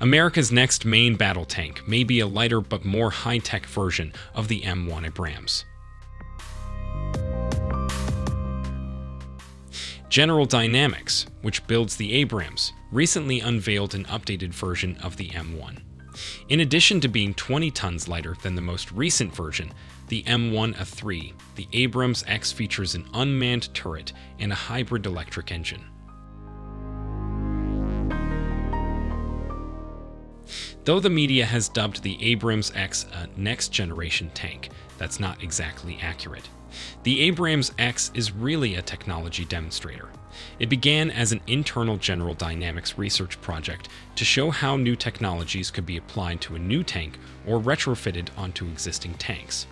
America's next main battle tank may be a lighter but more high-tech version of the M1 Abrams. General Dynamics, which builds the Abrams, recently unveiled an updated version of the M1. In addition to being 20 tons lighter than the most recent version, the M1A3, the AbramsX features an unmanned turret and a hybrid electric engine. Though the media has dubbed the AbramsX a next-generation tank, that's not exactly accurate. The AbramsX is really a technology demonstrator. It began as an internal General Dynamics research project to show how new technologies could be applied to a new tank or retrofitted onto existing tanks.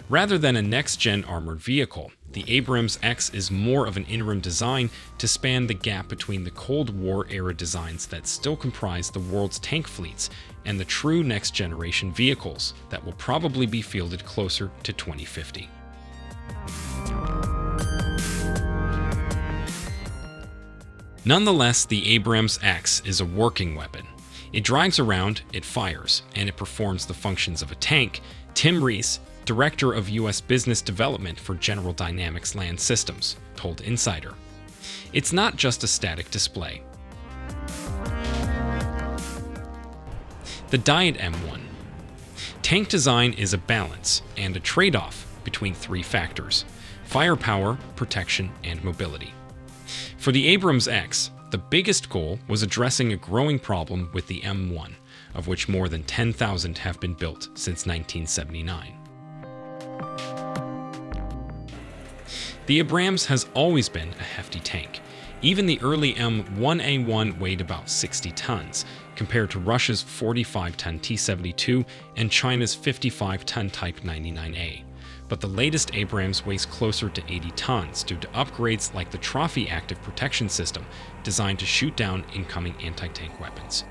Rather than a next-gen armored vehicle, the AbramsX is more of an interim design to span the gap between the Cold War-era designs that still comprise the world's tank fleets and the true next-generation vehicles that will probably be fielded closer to 2050. Nonetheless, the AbramsX is a working weapon. It drives around, it fires, and it performs the functions of a tank. Tim Reese, Director of U.S. Business Development for General Dynamics Land Systems, told Insider. It's not just a static display. The Diet M1. Tank design is a balance and a trade-off between three factors: firepower, protection, and mobility. For the AbramsX, the biggest goal was addressing a growing problem with the M1, of which more than 10,000 have been built since 1979. The Abrams has always been a hefty tank. Even the early M1A1 weighed about 60 tons, compared to Russia's 45-ton T-72 and China's 55-ton Type 99A. But the latest Abrams weighs closer to 80 tons due to upgrades like the Trophy Active Protection System, designed to shoot down incoming anti-tank weapons.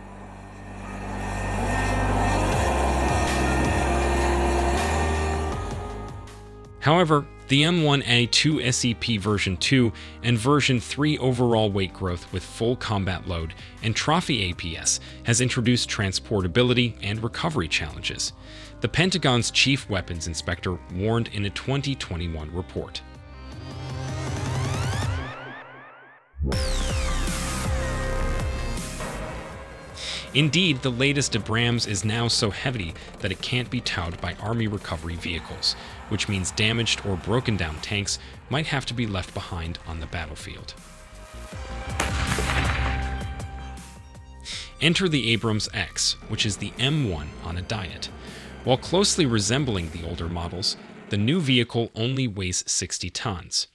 However, the M1A2 SEP version 2 and version 3 overall weight growth with full combat load and Trophy APS has introduced transportability and recovery challenges. The Pentagon's chief weapons inspector warned in a 2021 report. Indeed, the latest Abrams is now so heavy that it can't be towed by Army recovery vehicles, which means damaged or broken down tanks might have to be left behind on the battlefield. Enter the AbramsX, which is the M1 on a diet. While closely resembling the older models, the new vehicle only weighs 60 tons.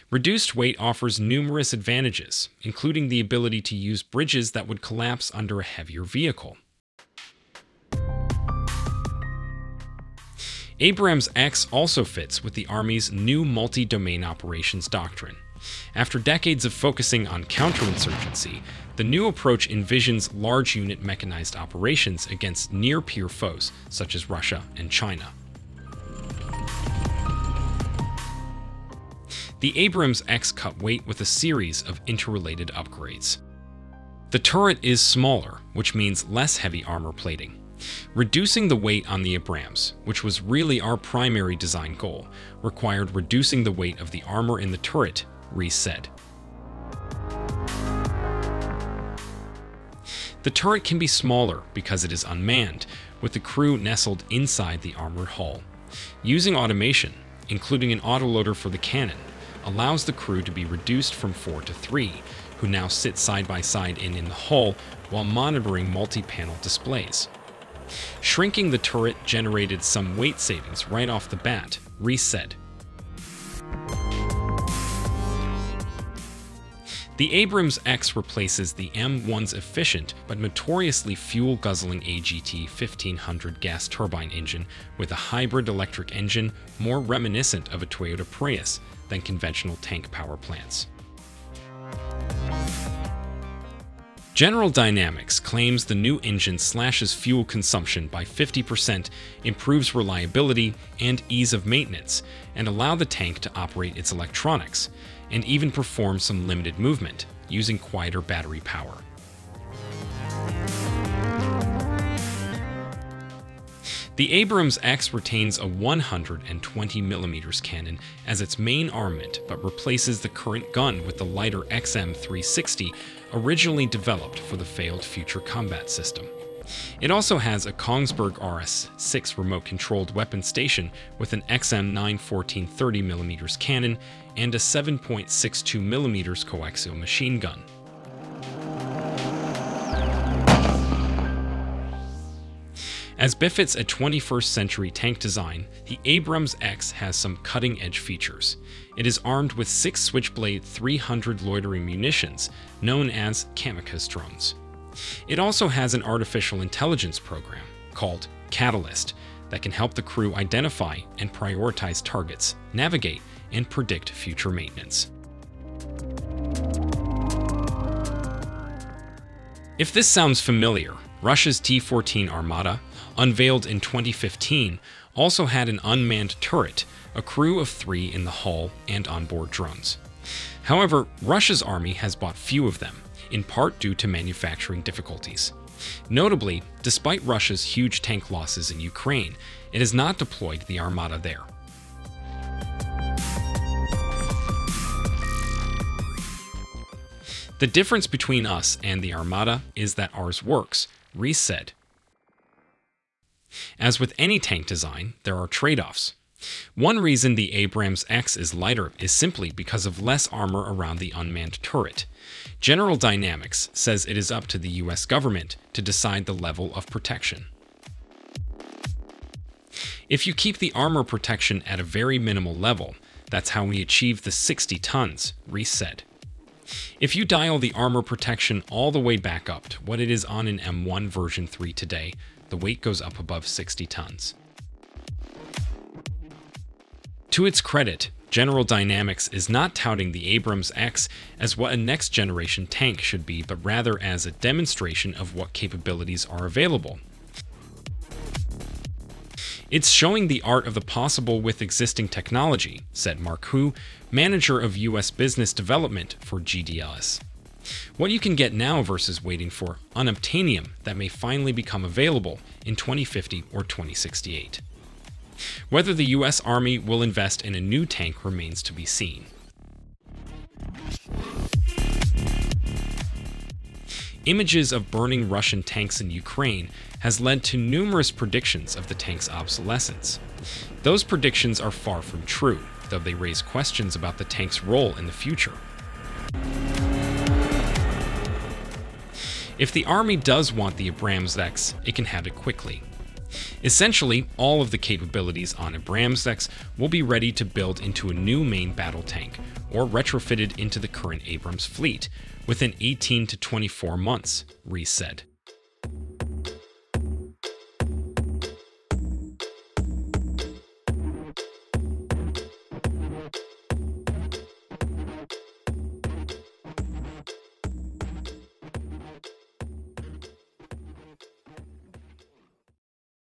Reduced weight offers numerous advantages, including the ability to use bridges that would collapse under a heavier vehicle. AbramsX also fits with the Army's new multi-domain operations doctrine. After decades of focusing on counterinsurgency, the new approach envisions large unit mechanized operations against near-peer foes such as Russia and China. The AbramsX cut weight with a series of interrelated upgrades. The turret is smaller, which means less heavy armor plating. Reducing the weight on the Abrams, which was really our primary design goal, required reducing the weight of the armor in the turret, Reese said. The turret can be smaller because it is unmanned, with the crew nestled inside the armored hull. Using automation, including an autoloader for the cannon, allows the crew to be reduced from 4 to 3, who now sit side by side in the hull while monitoring multi-panel displays. Shrinking the turret generated some weight savings right off the bat, Reese said. The AbramsX replaces the M1's efficient but notoriously fuel-guzzling AGT 1500 gas turbine engine with a hybrid electric engine more reminiscent of a Toyota Prius than conventional tank power plants. General Dynamics claims the new engine slashes fuel consumption by 50%, improves reliability and ease of maintenance, and allow the tank to operate its electronics, and even perform some limited movement, using quieter battery power. The AbramsX retains a 120mm cannon as its main armament, but replaces the current gun with the lighter XM360, originally developed for the failed Future Combat System. It also has a Kongsberg RS-6 remote-controlled weapon station with an XM9 14-30mm cannon and a 7.62mm coaxial machine gun. As befits a 21st century tank design, the AbramsX has some cutting-edge features. It is armed with 6 Switchblade 300 loitering munitions, known as kamikaze drones. It also has an artificial intelligence program, called Catalyst, that can help the crew identify and prioritize targets, navigate, and predict future maintenance. If this sounds familiar, Russia's T-14 Armata, unveiled in 2015, also had an unmanned turret, a crew of 3 in the hull, and onboard drones. However, Russia's army has bought few of them, in part due to manufacturing difficulties. Notably, despite Russia's huge tank losses in Ukraine, it has not deployed the Armata there. The difference between us and the Armata is that ours works, Rees said. As with any tank design, there are trade-offs. One reason the AbramsX is lighter is simply because of less armor around the unmanned turret. General Dynamics says it is up to the US government to decide the level of protection. If you keep the armor protection at a very minimal level, that's how we achieve the 60 tons, Rees said. If you dial the armor protection all the way back up to what it is on an M1 version 3 today, the weight goes up above 60 tons. To its credit, General Dynamics is not touting the AbramsX as what a next-generation tank should be, but rather as a demonstration of what capabilities are available. It's showing the art of the possible with existing technology, said Mark Hu, manager of U.S. business development for GDLS. What you can get now versus waiting for unobtainium that may finally become available in 2050 or 2068. Whether the U.S. Army will invest in a new tank remains to be seen. Images of burning Russian tanks in Ukraine has led to numerous predictions of the tank's obsolescence. Those predictions are far from true, though they raise questions about the tank's role in the future. If the Army does want the AbramsX, it can have it quickly. Essentially, all of the capabilities on AbramsX will be ready to build into a new main battle tank, or retrofitted into the current Abrams fleet, within 18 to 24 months, Rees said.